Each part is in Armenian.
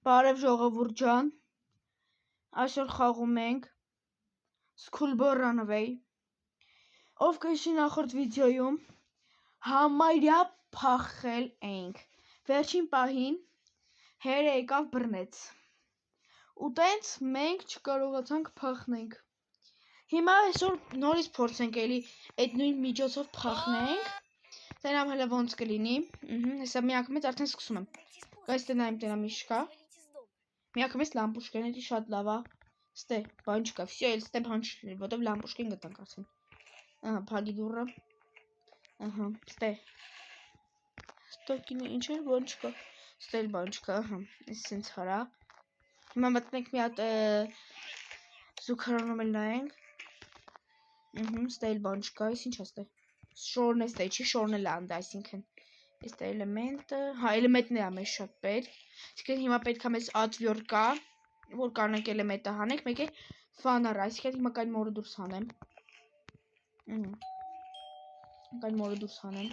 Բարև ժողովուրդ ջան, այսօր խաղում ենք Schoolboy Runaway, ով կհիշի նախորդ վիդեոյում համարյա փախել էինք, վերջին պահին հերը եկավ բռնեց, ու տենց մենք չկարողացանք փախնենք, հիմա այսօր նորից փորձենք էլի այդ նույն միջոցով փախնենք, տենամ հələ ոնց կլինի, հեսա միակամից արդեն սկսում եմ, գայս տնայիմ տենամ ինչ կա, միակամից լամպուշկեն էլի շատ լավ է, ստե, բան չկա, վսյո էլ ստե բան չլինի, ոտև լամպուշկեն գտանք արդեն, փագի դուրը, ստե, ստոկինը ինչ էր, բան չկա, ստե էլ բան չկա, ես սենց հարա, հիմա մտնենք մի հատ զուգարանում էլ նայենք, ստե էլ բան չկա, ես ինչ աստե, շորն է ստե, չի շորն էլ անդը, այսինքն, Este elemente, elementն է ամեն շատ պետք, այսինքն հիմա պետք է մեզ atվյորկա, որ կանենք էլեմենտը հանենք, մեկ է ֆանարը, այսինքն հիմա կայն մորը դուրս հանեմ, կայն մորը դուրս հանեմ,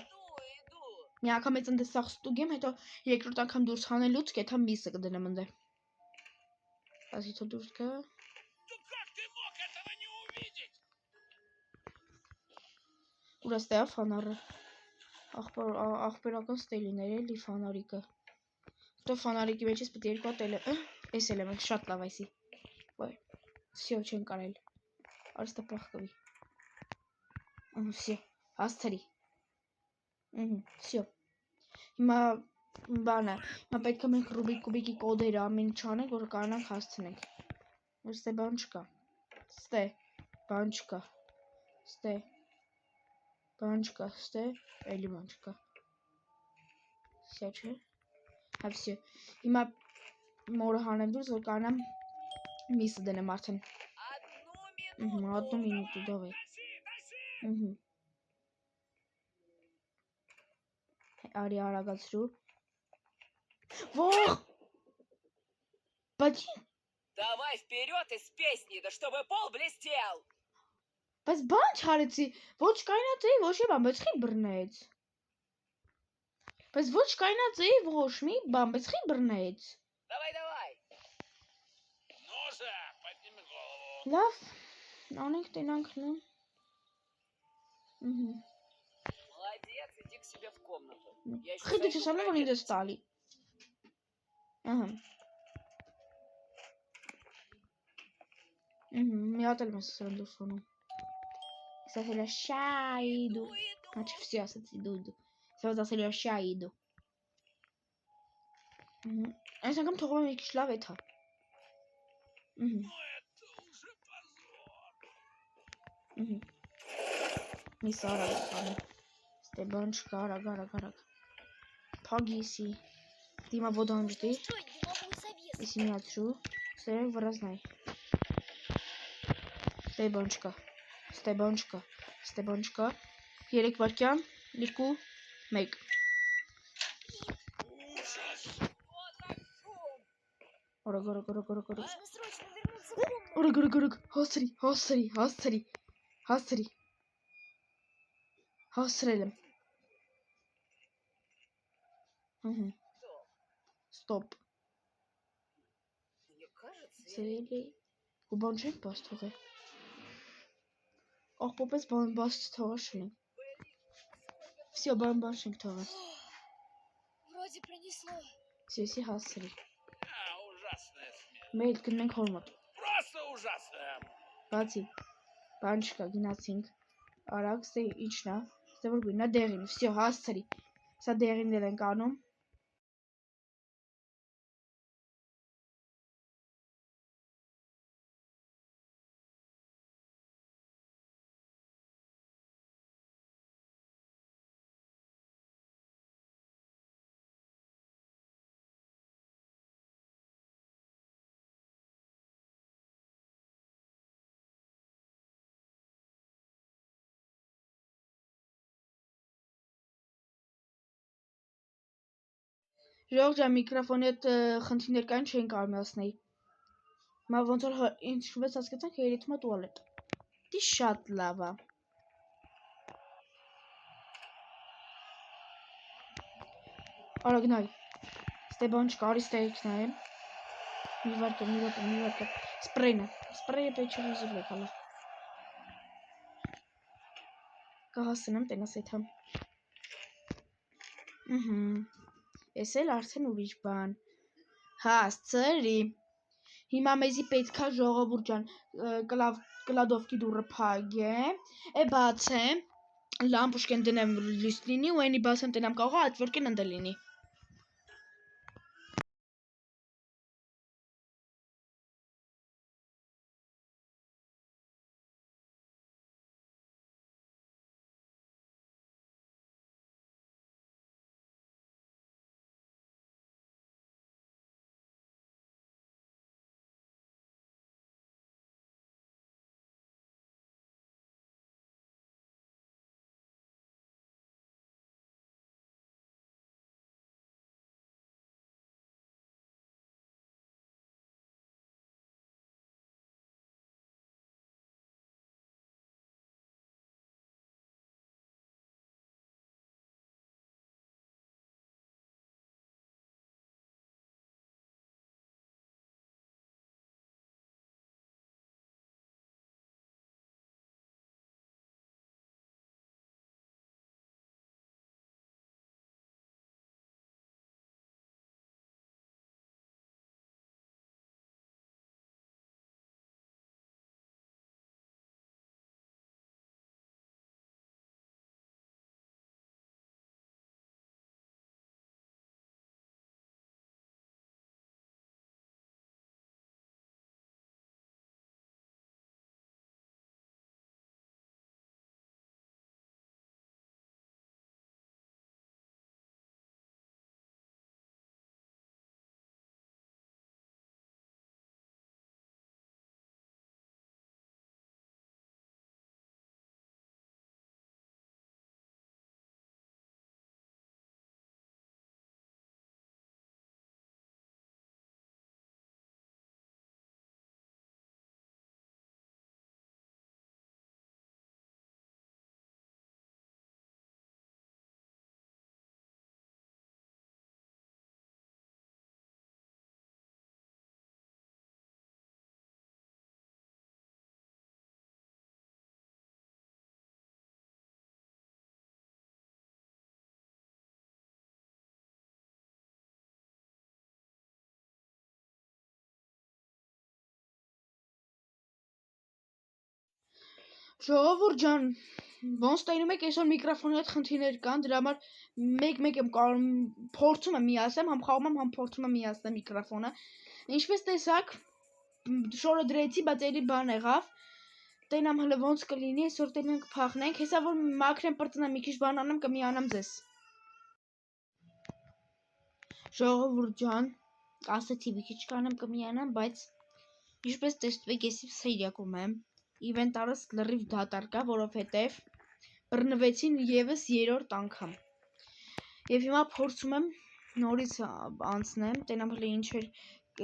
մի անգամ էց ընդ սաղ ստուգեմ, հետո երկրորդ անգամ դուրս հանելուց կեթա միսը կդնեմ ընդ, ասի թո դուրս գա, ուր աստե է ֆանարը, աղբերական ստելիներ էլի ֆանարիկը, Դո ֆանարիկի մեջ ես պետք է երկու հատ էս էլեմենտ շատ լավ այսի, վսյո չեն կարել, արստը պախկվի, վսյո, հասցրի, վսյո, հիմա բանը, հիմա պետք է մենք Ռուբիկ կուբիկի կոդերը ամեն ինչ անենք, որ կարանանք հասցնենք, ստե բան չկա, ստե, բան չկա, ստե, բան չկա, ստե, էլի բան չկա, վսյա չէ, Հավսյո, հիմա մորը հանեմ դուրս, որ կանամ միսը դնեմ արդեն, одну минуту, давай, արի արագացրու, ոխ, բաջի, Давай вперед из песни, да чтобы пол блестел. բայց բան չարեցի, ոչ կայնած էի, ոչ մի բան, բայց խի բռնեց, բայց ոչ կայնած էի, ոչ մի բան, բայց խի բռնեց, Давай. Ну же, подними голову. լավ, անենք տենանք, Молодец, иди к себе в комнату. Я еще խի դու зайду չես անում, որ ինձ ես տալի, մի հատ էլ մեզ սրան դուրս ոնում, ես ասել է շայդու, աչ վսի ասեցի դու, ես ասել է շայդու, այս անգամ թողում եմ մի քիչ լավ էթա, Ну это уже позор. մի սարավ անում, ստե բան չկա, արագ, փագիսի, դիմա ոդանջդի, եսի միացրու, ստե վրազնայ, ստե բան չկա, 3 վարկյան, 2, 1, Արագ, Нужно срочно вернуться в комнату. հասցրի, հասցրել եմ, ստոպ, Мне кажется, ծելի, ու բան չենք բաց թողել, աղպոպես բան բաց թողել շնենք, վսյո բան չենք թողել, Вроде пронесло. վսյոսի հասցրի, Ужасная смерть. մեր գնենք հոր մոտ, Просто ужасная. բացի, բան չկա, գնացինք, արագ, ստե ինչն է, ստե որ գույնա դեղին, վսյո հասցրի, սա դեղին դել ենք անում, ժողովուրդ ջան, միկրոֆոնի հետ խնդիրներ կային, չէին կարող միացնել, հիմա ոնց որ ինձ հասկացանք, երիթ մա տուալետ, դի շատ լավ է, արագ նայ, ստե բան չկա, արի ստե եք նայեմ, Մի վարկը։ Սպրեյը պետք չէ զրվեք հալա։ Կհասնեմ տենաս եթամ։ Ես էլ արդեն ուրիշ բան։ Հասցրի։ Հիմա մեզի պետքա ժողովուրդ ջան կլադովկի դուրը փագեմ, բացեմ, լամպուշկեն դնեմ լույս լինի, ու այնի բացեմ տենամ կաղա ատվորկեն ընդ լինի։ Ժողովուրդ ջան, ոնց տենում եք այսօր միկրոֆոնի հետ խնդիրներ կան, դրա համար մեկ եմ փորձում եմ միացեմ, համ խաղում եմ, համ փորձում եմ միացնեմ միկրոֆոնը։ Ինչպես տեսակ, շորը դրեցի, բայց էլի բան եղավ։ Տենամ հələ ոնց կլինի, այսօր տենանք փախնենք, հեսա որ մաքրեմ պրծնեմ, մի քիչ բան անեմ, կմիանամ ձեզ։ Ժողովուրդ ջան, ասեցի մի քիչ կանեմ կմիանամ, բայց ինչպես տեսնում եք, ես սերիակում եմ։ Իվենտարս լրիվ դատարկ է, որովհետև բռնվեցին եւս 3-րդ անգամ։ Եվ հիմա փորձում եմ նորից անցնեմ, տենամ հələ ինչեր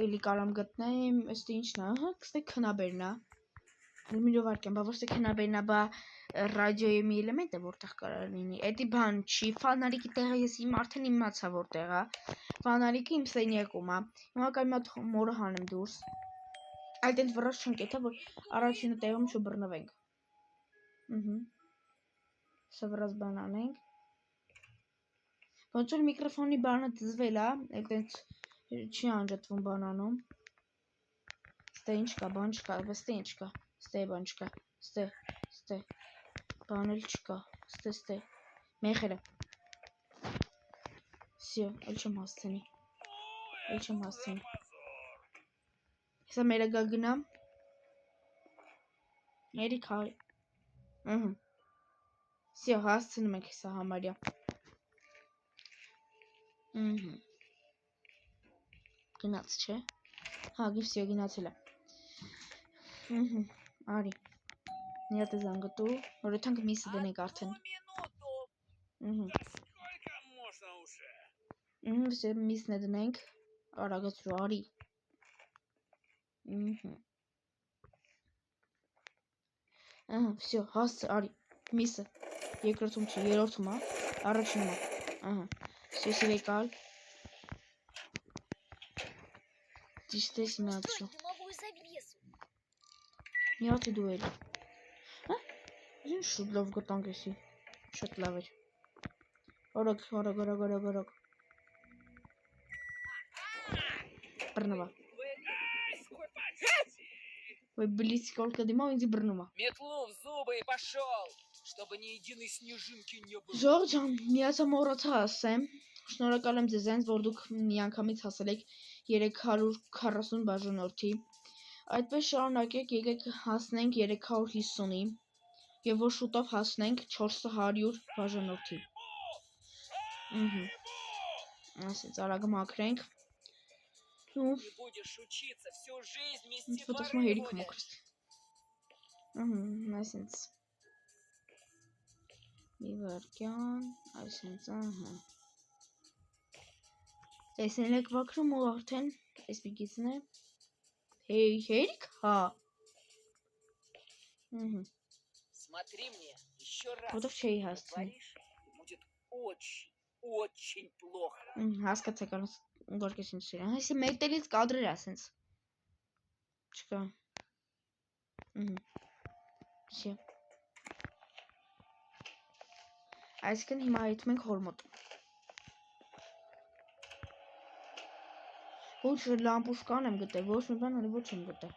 էլի կարամ գտնեմ, ըստ ինչն է, ահա, կստե քնաբերն է։ Մի վարքեմ, բա ոչ թե քնաբերն է, բա ռադիոյի մի էլեմենտ է, որտեղ կարող լինի։ Էդի բան չի, ֆանարիկի տեղը ես արդեն իմացա որտեղ է։ Ֆանարիկը իմ սենյակում է։ Հիմա կարամ մոտ մորը հանեմ դուրս։ Այդ էլ վրաշ չընկեթա, որ առաջինը տեղում չբռնվենք։ Սվրած բան անենք։ Ոնց որ միկրոֆոնի բանը դզվել է, այդպես չի անջատվում բան անում։ Ստե ինչ կա, բան չկա, ստե ինչ կա, ստե բան չկա, ստե բան էլ չկա, ստե մեխերը։ Всё, էլ չեմ հասցնի։ Հեսա մերը գա գնամ։ Երի քարի։ Всё, հասցնում ենք հեսա համարյա։ Գնաց, չէ։ Հա, всё, գնացել է։ Արի։ Մի հատ զանգտու, որ թանկ միսը դնենք արդեն։ Сколько можно уже? Всё, միսն է դնենք։ Արագացրու, արի։ Всё, հասցր, արի։ Միսը։ Երկրորդում չի, երրորդում է, առաջինում է։ Всё, սիրեկալ։ Ճիշտ է Нужно իմացու։ устроить дымовую завесу. Միացի դու էլ։ Հա? Ինչ շուտ լավ գտանք էսի։ Շատ լավ էր։ Օրոք։ Բռնվա։ Ой, блин, сколько дыма, иди բռնվա։ Метлу в зубы и пошел, чтобы ни единой снежинки не было. Ժողովուրդ ջան, միացա մոռացա ասեմ։ Շնորհակալ եմ ձեզ այնց, որ դուք միանգամից հասել եք 340 բաժանորդի։ Այդպես շարունակեք, եկեք հասնենք 350-ի եւ որ շուտով հասնենք 400 բաժանորդի։ Ասենց արագ մաքրենք։ Ну, Не будешь учиться всю жизнь ինչ мести ֆոտոսմա հերիք մոքրես։ Ասենց։ Մի վարքյան, ասենց, Տեսնել եք վակրում ու արդեն այսպիսին է։ Հեյ, հերիք, հա։ Смотри мне еще раз. Որտով չէի հասցնի։ Говоришь, будет очень плохо. Հասկացեք, գորկես ինչ սիրան։ Այսի մեկտելից կադրեր ասենց։ Չկա։ Շե։ Այսինքն հիմա այդում ենք հոր մոտ։ Ոչ լամպուշկան եմ գտել, ոչ մի բան ոչ եմ գտել։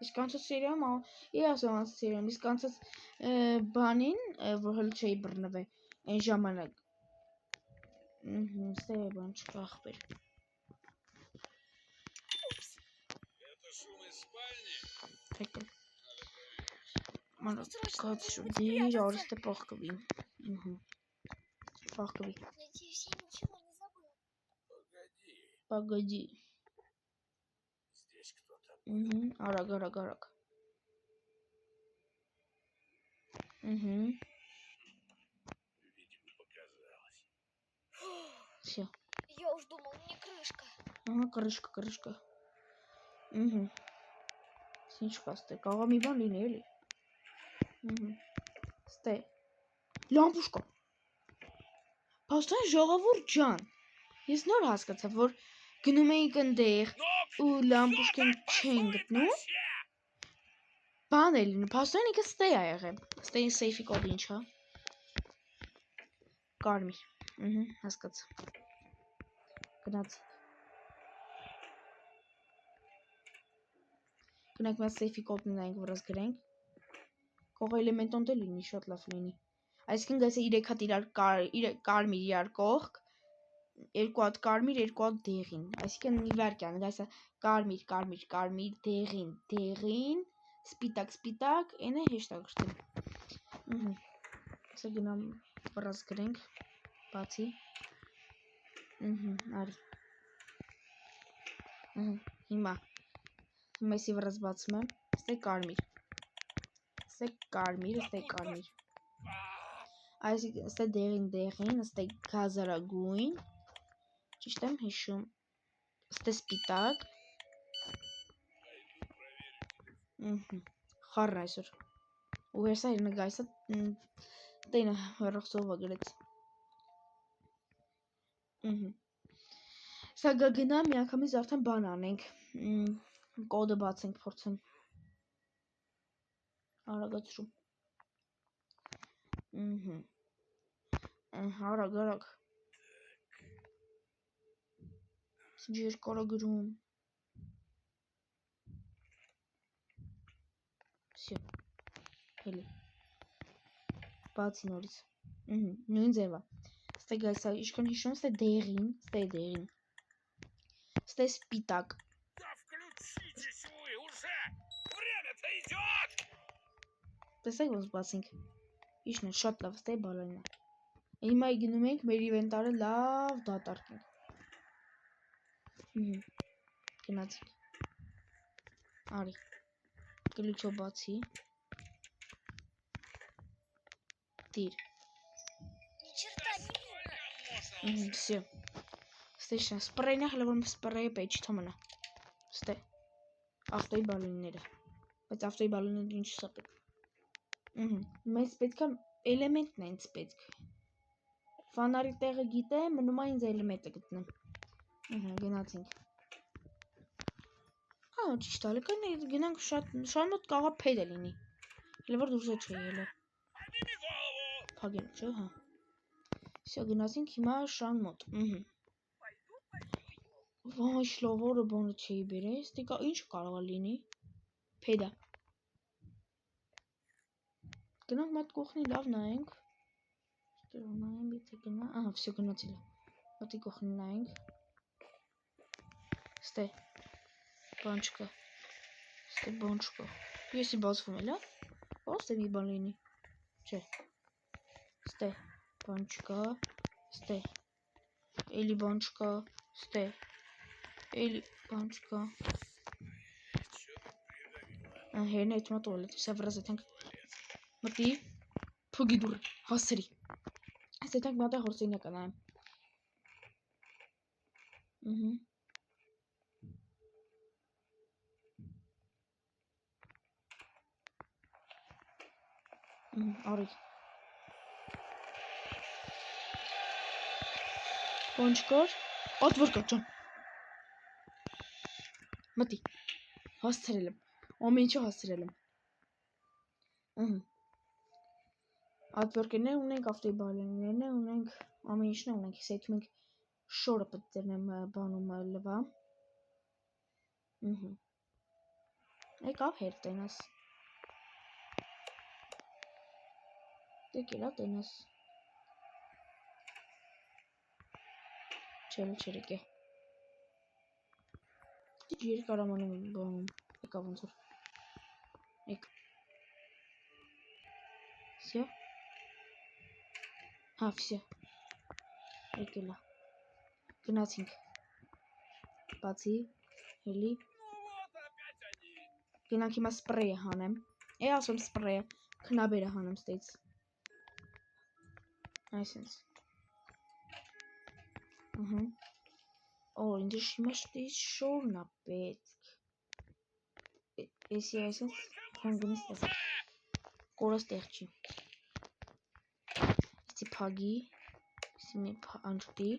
Իսկ կանցած սերիայում ասում սերիայում, իսկ կանցած բանին, որ հələ չէի բռնվել, այն ժամանակ։ Ստե բան չկա ախպեր։ Это шум из спальни? Թեկել։ Մանրակաց շուտիր, արստե պախկվի։ Պախկվի։ Надеюсь, я ничего не забыла. Պագադի։ Здесь кто-то. Արագ։ Видимо, показалось. Всё։ Я уж думал, не крышка. Крышка։ Ինչ կաստե, կարող է մի բան լինի էլի։ Ստե։ Լամպուշկա։ Փաստորեն ժողովուրդ ջան, ես նոր հասկացա, որ գնում էինք այնտեղ ու լամպուշկան չեն գտնում։ Բան է լինում, փաստորեն ինքը ստե է եղել։ Ստեի սեյֆի կոդը ինչ է։ Կարմիր։ Հասկացա։ Գնացինք։ Գնանք մեզ սեյֆի կոդն նայենք, որս գրենք։ Կող էլեմենտոն դե լինի, շատ լավ լինի։ Այսինքն գայսը 3 հատ իրար կարմիր իրար կողք, 2 հատ կարմիր, 2 հատ դեղին։ Այսինքն մի վարքյան, գայսը կարմիր, դեղին, սպիտակ, այնը հեշտ է գրել։ Սա գնամ վրաս գրենք, բացի։ Արի։ Հիմա մեսի վրաս բացում եմ, ստե կարմիր։ Այսինքն ստե դեղին, ստե գազարագույն, ճիշտ եմ հիշում, ստե սպիտակ, խառն այսօր, ու հերսա իրնը գայսը, տենը հեռախսովը գրեց, սա գգնա միանգամից արդեն բան անենք, կոդը բացենք փորձեմ, արագացրում, Արագ։ Ինչ երկար է գրում։ Всё։ Հելի։ Բացի նորից։ Նույն ձևը։ Ստե գայսա, իշքան հիշում, ստե դեղին։ Ստե սպիտակ։ Да включитесь вы уже! Время-то идет! Տեսեք ոնց բացենք։ Իշն է, շատ լավ, ստե բալայնա։ Հիմա գնում ենք մեր ինվենտարը լավ դատարկենք։ Գնացինք։ Արի։ Կլիչով բացի։ Տիր։ Ни черта не видно. Всё։ Ստեշա, սպրեյնը հələ որ սպրեյը պեջի թոմնա։ Ստե։ Ավտոյի բալոնները։ Բայց ավտոյի բալոնները ինչ սա պետք։ Մեզ պետք է էլեմենտն է ինձ պետք։ Ֆանարի տեղը գիտեմ, մնում է ինձ էլեմենտը գտնեմ։ Գնացինք։ ճիշտ է, լեկան գնանք շատ մոտ կարող է փեդ լինի։ Հələ որ դուրս չի ելը։ Подними голову! Փագել չէ, հա։ Всё, գնացինք հիմա շան մոտ։ Վայ, շլովորը բանը չի բերես, դիկա ինչ կարող է լինի։ Փեդա։ Գնանք մատ կողնի լավ նայենք։ Ստեղ նայեմ, եթե գնա, ահա, всё գնացել է։ Մատի կողնի նայենք։ Ստե։ Բան չկա։ Ստե բան չկա։ Եսի բացվում է, լավ։ Ո՞ս է մի բան լինի։ Չէ։ Ստե բան չկա։ Ստե։ Էլի բան չկա։ Ստե։ Էլի բան չկա։ Հերն այդ մոտ օլը, սա վրազ եթենք մտի փուգի դուր հասրի։ Այս եթենք մատը հորսինյա կանայեմ։ Արի։ Բան չկար, ատվոր կա ջան։ Մտի, հասցրել եմ, ամեն ինչը հասցրել եմ։ Ատվորկերներ ունենք, ավտոբալեններն ունենք, ամեն ինչն ունենք, ես այդ մենք շորը պտտերնեմ բանում լվա։ Եկավ հեր տենաս։ Դեք էլա տենաս։ Չէ եկե։ Դիք երկար ամանեմ բանում, եկավ ոնց որ։ Եկ։ Всё։ Հա, всё։ Եկելա։ Գնացինք։ Բացի, հելի։ Գնանք հիմա սպրեյը հանեմ։ Ասում սպրեյը, քնաբերը հանեմ ստից։ Այսինց։ Ինձ հիմա ստից շորն է պետք։ Էսի այսինց հանգնի ստեղ։ Կորը ստեղ չի։ Էսի փագի, էսի մի անջտի,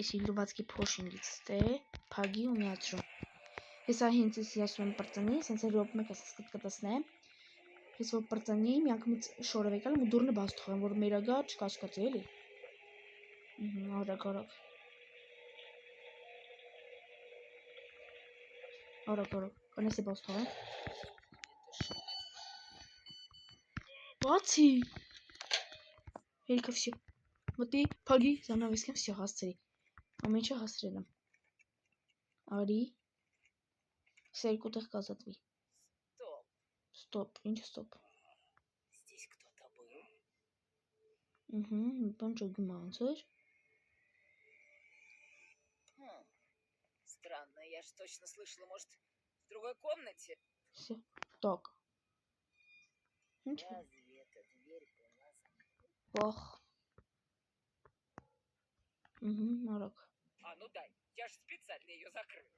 էսի լուվածքի փոշինգից ստե, փագի ու միացրու։ Հեսա հենց էսի ասում եմ պրծնի, սենց է ռոպ մեկ ասաս կտկտասնեմ։ Ես որ պրծնի, մի անգամից շորը վեկալ ու դուրնը բաց թողեմ, որ մերագա չկաշկացի էլի։ Արագ։ Արագ, կանեսի բաց թողեմ։ Բացի։ Հելքը всё։ Մտի, փագի, զանավեսքեմ всё հասցրի։ Ամեն ինչը հասցրել եմ։ Արի։ Սա երկու տեղ կազատվի։ Стоп, ինչ стоп։ Здесь кто-то был? Բան չգում ոնց էր։ Странно, я же точно слышала, может, в другой комнате? Всё, так. Разве эта дверь была закрыта? Вах. Марок. А ну дай, я же специально ее закрыла.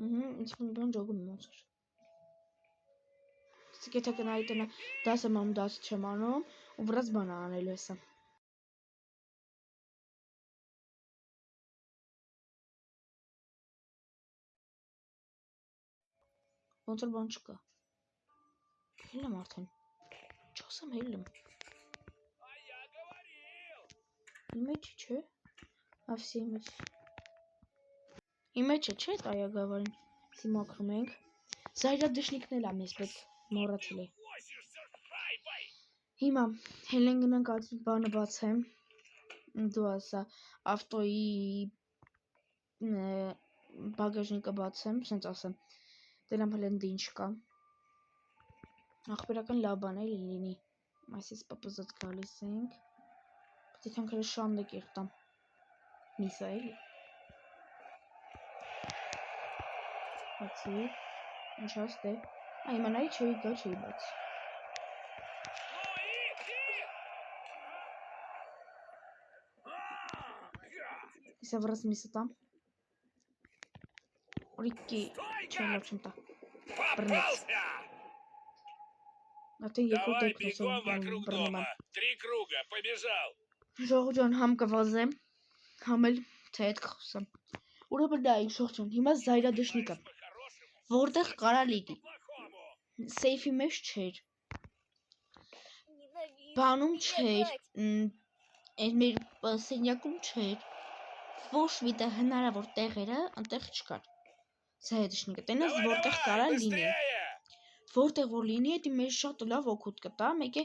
Ինչ-որ բան ջոգում ոնց էր։ Եթե կնայի տնա 10 եմ անում 10 չեմ անում, ու վրաց բան անելու հեսա։ Ոնց որ բան չկա։ Հելեմ արդեն։ Չասեմ հելեմ։ Իմեջ չէ։ Ավսի իմեջ։ Իմեջը չէ, տայա գավարին։ Սի մաքրում ենք։ Զայրա դշնիկն էլ մեզ պետք մոռացել է։ Հիմա հելեն գնանք այդ բանը բացեմ։ Դու ասա ավտոյի բագաժնիկը բացեմ, սենց ասեմ։ Դրանք հելեն դինչ կա։ Ախպերական լավ բան էլի լինի։ Այսից պապզած գալիս ենք։ Պետք է հենց շանդը կերտամ։ Միսա էլի։ Բացի, ինչ աստ է։ Այ իմանայի չէի գա չէի բաց։ Իսա վրաց միսը տամ։ Օրիկի չեմ լավ չեմ տա։ Попался! Արդեն երկու Давай դեպք бегом вокруг բռնում дома. եմ։ 3 круга, побежал. Ժողջան համ կվազեմ, համ էլ թե հետ կխոսեմ։ Ուրեմն նայեք շողջան, հիմա զայրադաշնիկը, По-хорошему. որտեղ կարա լինի, По-плохому. սեյֆի մեջ չէր, Ненавижу բանում бегать. չէր, այն մեր սենյակում չէր, ոչ մի տեղ հնարավոր տեղերը անտեղ չկար, զայրադաշնիկը, տենաս Давай, որտեղ давай, կարա լինի, быстрее! որտեղ որ լինի, դա մեզ շատ լավ օգուտ կտա, մեկ է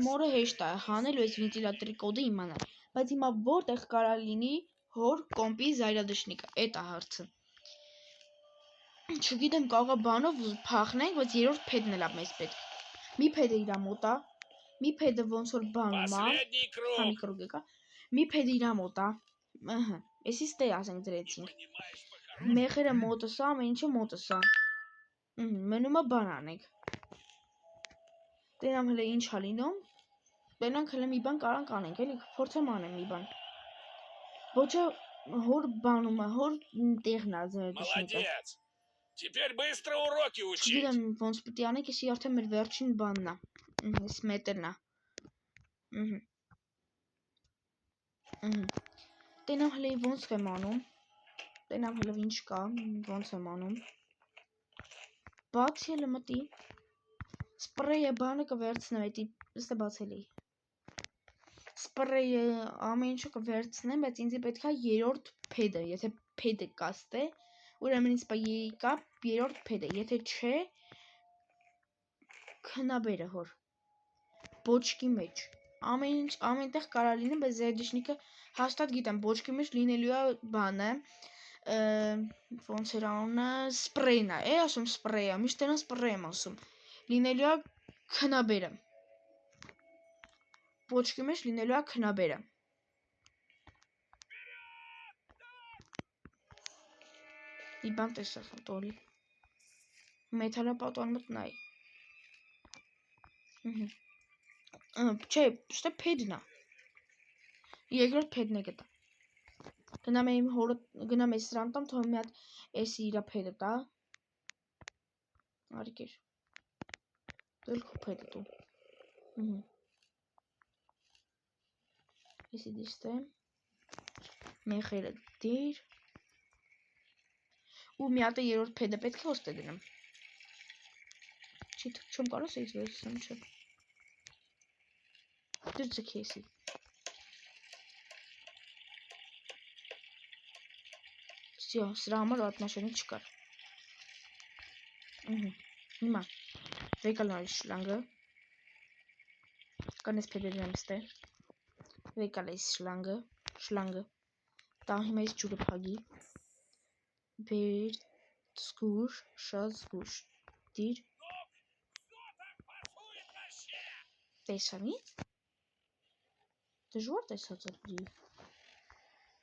մորը հեշտ է հանել ու այս վենտիլատորի կոդը իմանալ, բայց հիմա որտեղ կարա լինի հոր կոմպի զայրադաշնիկը, էդ է հարցը։ Չգիտեմ, կարող է բանով փախնենք, բայց երրորդ փեդն էլ է մեզ պետք։ Մի փեդը իր մոտ է, մի փեդը ոնց որ բանում է, Последний քանի круг. կրուգ եկա, մի փեդը իր մոտ է, ըհը, էսի ստե ասենք դրեցինք, Понимаешь, по-хорошему. մեղերը մոտս է, ամեն ինչը մոտս է, մնում է բան անենք, տենամ հլը ինչ է լինում, տենանք հլը մի բան կարանք անենք, էլի, փորձեմ անեմ մի բան, ոչը հոր բանում է, հոր տեղն է զայրադաշնիկը, Молодец. Теперь быстро уроки учить. չգիտեմ ոնց պետք է անենք, էսի արդեն մեր վերջին բանն է, էս մետերն է, տենամ հլը ոնց եմ անում, տենամ հլը ինչ կա, ոնց եմ անում, բացի հլը մտի, սպրեյը բանը կվերցնեմ, էդի, ստե բացելի, սպրեյը ամեն ինչը կվերցնեմ, բայց ինձի պետք է երրորդ փեդը, եթե փեդը կա ստե, ուրեմն ինձ կա երրորդ փեդը, եթե չէ, քնաբերը հոր, բոճկի մեջ, ամենտեղ կարա լինի, բայց զայրադաշնիկը հաստատ գիտեմ, բոճկի մեջ լինելու է բանը, ոնց էր անունը, սպրեյն է, ասում սպրեյը, միշտ տենան սպրեյ եմ ասում, լինելու է քնաբերը, բոճկի մեջ լինելու է քնաբերը, մի բան տեսավ, տոլի, մեթալապատոն մտ նայ, չէ, շտե փեդն է, երկրորդ փեդն է գտա, գնամ ես սրան տամ, թող մի հատ էսի իրա փեդը տա, արիքեր, դու էլ քո փեդը տու, էսի դիստե, մեխերը դիր, ու մի հատ է երրորդ փեդը պետք է ոստե դնեմ, չեմ կարող սեից վերցնեմ, չէ, դր ձգի էսի, սյո, սրա համար ատնաշենի չկար, հիմա, վեկալ նորի շլանգը, կան ես փեդը դնեմ ստե, վեկալ ես շլանգը, տա հիմա ես ջուրը պագի, բեր, զգուր, շատ զգուր, դիր, տեսանից, դժվար տեսած էր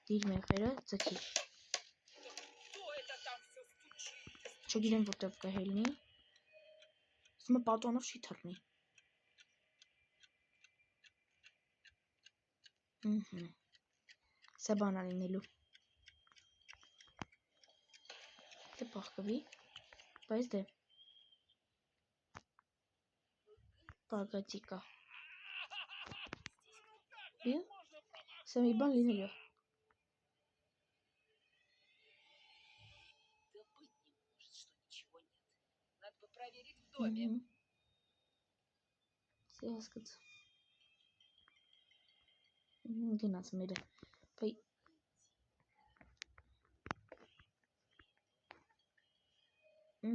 դիր մեխերը, ձգի, Кто это там все стучит? չգիտեմ որտև կհելնի, ասում է պատոնով չի թռնի, սա բան անինելու, դե պաղկվի, բայց դե, պարգատիկա, սա մի բան լինելու, Да быть не может, что ничего нет. Надо бы проверить в доме. Սի հասկաց, գնաց մերը, պայ, А,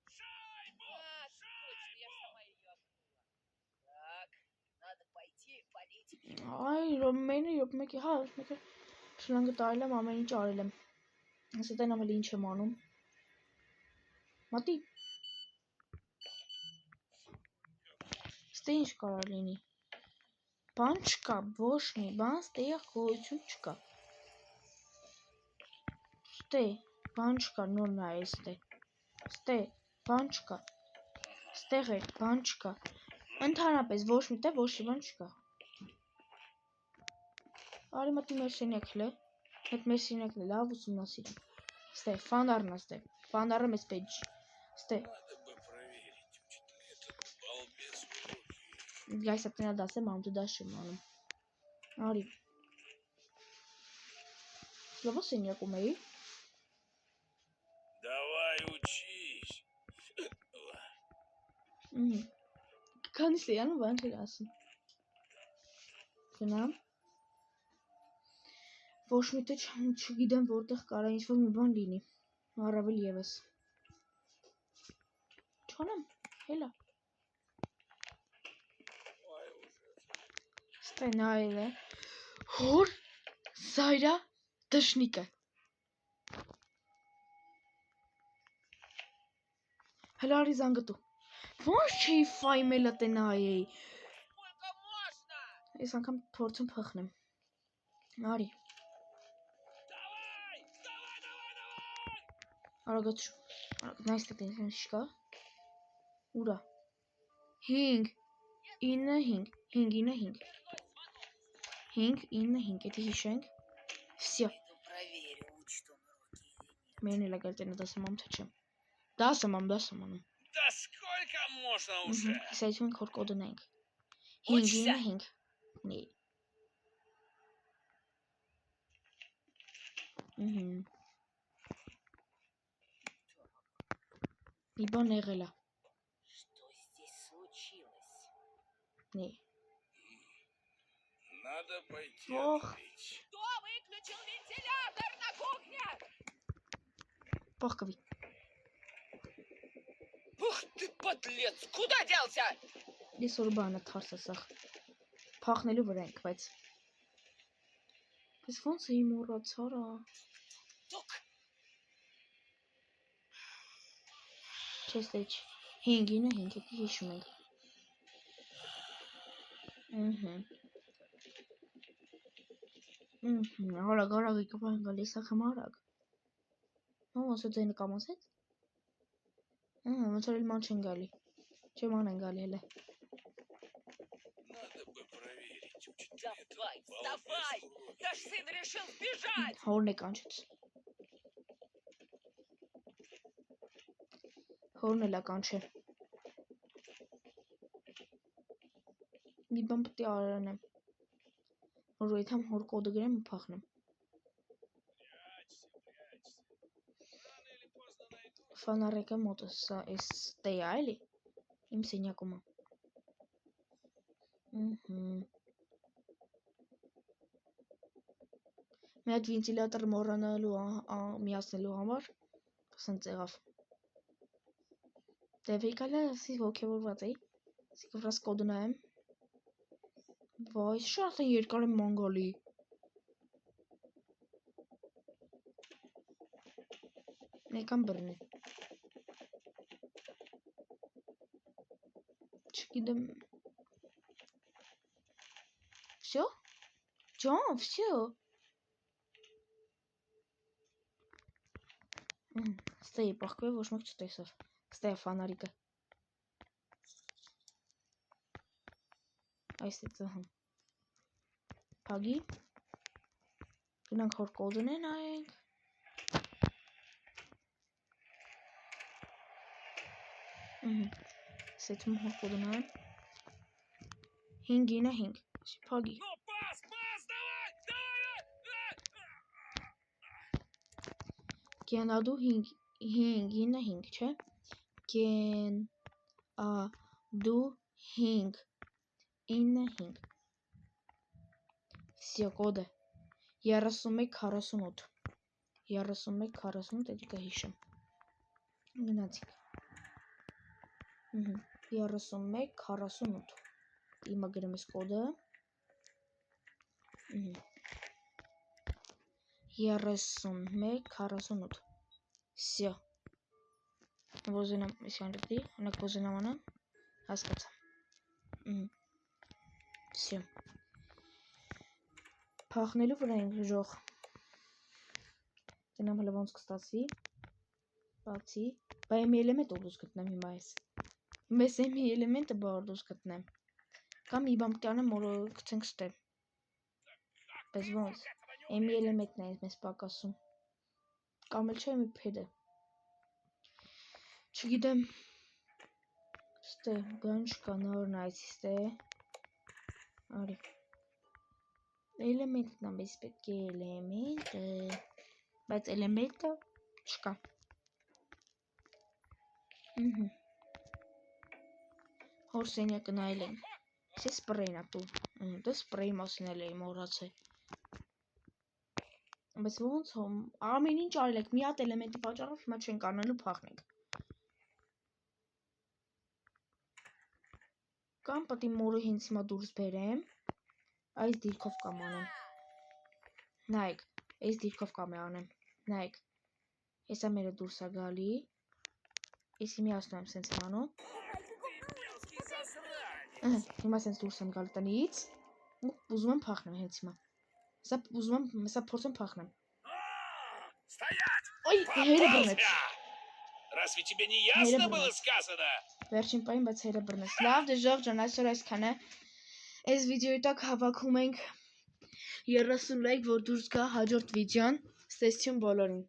точно, я сама ее открыла. Так, надо пойти и полить. այ մեկը, հա, մեկը շլանգը տարել եմ, ամեն ինչ արել եմ, ասա տենամ էլ ինչ եմ անում, մատի, ստե ինչ կարար լինի, բան չկա, ոչ մի բան ստեղ գոյություն չկա, ստե, բան չկա, նոր նայ ստե, բան չկա, ստեղ էր, բան չկա, ընդհանրապես ոչ մի տեղ ոչ մի բան չկա, արի մտի մեր սենյակն է, հետ մեր սենյակն է լավ ուսումնասիրեմ, ստե, ֆանդարն է ստե, ֆանդարը մեզ պետք չի, ստե, Надо бы проверить, учит ли этот балбес уроки. գայս ապտնա դասեմ, ամ դու դաշ չեմ անում, արի, Լավա սենյակում էի։ Давай учись. Քանի սեյանը բան չէր ասում։ Գնամ։ Ոչ մի տեղ չգիտեմ որտեղ կարա ինչ-որ մի բան լինի։ Առավել եւս։ Չանեմ, հելա։ Ստենայել է։ Հոր Զայրա դաշնիկը։ Հլարի զանգտու։ Ո՞նց չի ֆայմելը տնայի։ Сколько можно? Այս անգամ փորձում փխնեմ։ Արի։ Давай! Արագաց։ Նայս տես շկա։ Ուրա։ 5 9 5 5 9 5 5 9 5 Եթե հիշենք։ Всё։ Пойду проверю, учит он уроки или нет. Մեն էլ ակալտենը դասամամ թե չեմ։ Դասամամ։ Да сколько можно уже? Սայթուն քոր կոդնենք։ 5 Учься. 9 5 Նի։ Մի բան եղել է։ Что здесь случилось? Նի։ Надо пойти Ох. открыть. Кто выключил вентилятор на кухне? Փոխկվի։ Ух ты, подлец! Куда делся? Ես որ բանը թարս ասախ։ Փախնելու վրա ենք, բայց ոնց է իմ մոռացարա։ Тук. Չեստեջ 5 9 5 Եթե հիշում ենք։ Արագ եկան գալիս է խմարակ։ Ոնց է ձայնը կամասեց։ Ոնց էլ ման չեն գալի։ Չեման են գալի հələ։ Надо бы проверить, учит ли это Давай, балбес вставай! уроки. Наш сын решил сбежать! Հորն է կանչեց։ Հորն էլ է կանչել։ Մի բան պետք է արանեմ։ Որ այդամ հոր կոդը գրեմ ու փախնեմ։ Прячься. Рано или поздно найду. Ֆանարեկը մոտս սա էս տեյա էլի։ Իմ սենյակում է։ Մի հատ վենտիլատոր մոռանալու միացնելու համար սենց եղավ։ Դեվիկալը ասի ոգևորված էի։ Ասի կվրաս կոդը նայեմ։ Վայ, շատ է երկար եմ մանգալի։ Մեկան բռնի։ Չգիտեմ։ Всё? Ջան, всё։ Ստեյ պախկվե ոչ մեկ չտեսավ։ Ստեյ ֆանարիկը։ Այս է ծահում։ Փագի։ Գնանք հոր կոդն է նայենք։ Սեթում հոր կոդն է։ 5 9 5 Փագի։ Ну, пас, давай! Կենադու 5 9 5 չէ։ Կենադու 5 9 5 Всё կոդը 31 48 31 48 Էդի կհիշեմ։ Գնացինք։ 31 48 Իմը գրեմ ես կոդը։ 31 48 Всё։ Ոզենամ իսյանդի, անակ ոզենամանա հասկացա։ Всё։ Փախնելու վրա ենք ժող։ Տնամ հələ ոնց կստացվի։ Բացի, բա մի էլեմենտ ուղուց գտնեմ հիմա ես։ Մեզ մի էլեմենտը բարդուց գտնեմ։ Կամ մի բան տանեմ, որ գցենք ստե։ Բայց ոնց։ Մի էլեմենտն է մեզ պակասում։ Կամ էլ չէ մի փեդը։ Չգիտեմ։ Ստե, բան չկա նոր նայեցի ստե։ Արի։ Էլեմենտն ամես պետք է էլեմենտը, բայց էլեմենտը չկա։ Հոր սենյակը նայել եմ, սե սպրեյն ատու, դա սպրեյ մասին էլ էի մոռացել։ Բայց ոնց ամեն ինչ արել եք, մի հատ էլեմենտի պատճառով հիմա չենք անելու փախնենք։ Կամ պատի մորը հենց հիմա դուրս բերեմ, այս դիրքով կամ անեմ։ Նայեք, այս դիրքով կամ է անեմ, նայեք, հեսա մերը դուրս է գալի, եսի միասնում եմ սենց եմ անում, հիմա սենց դուրս եմ գալ տնից, ուզում եմ փախնեմ հենց հիմա, հեսա փորձեմ փախնեմ։ Стоять! Ой, հերը բռնեց։ Разве тебе не ясно было сказано? Վերջին պահին բայց հերը բռնեց։ Լավ, դե ժող ջան, այսօր այսքան է։ Այս վիդեոյի տակ հավաքում ենք 30 լայք, որ դուրս գա հաջորդ վիդեոն։ Ստեսություն բոլորին։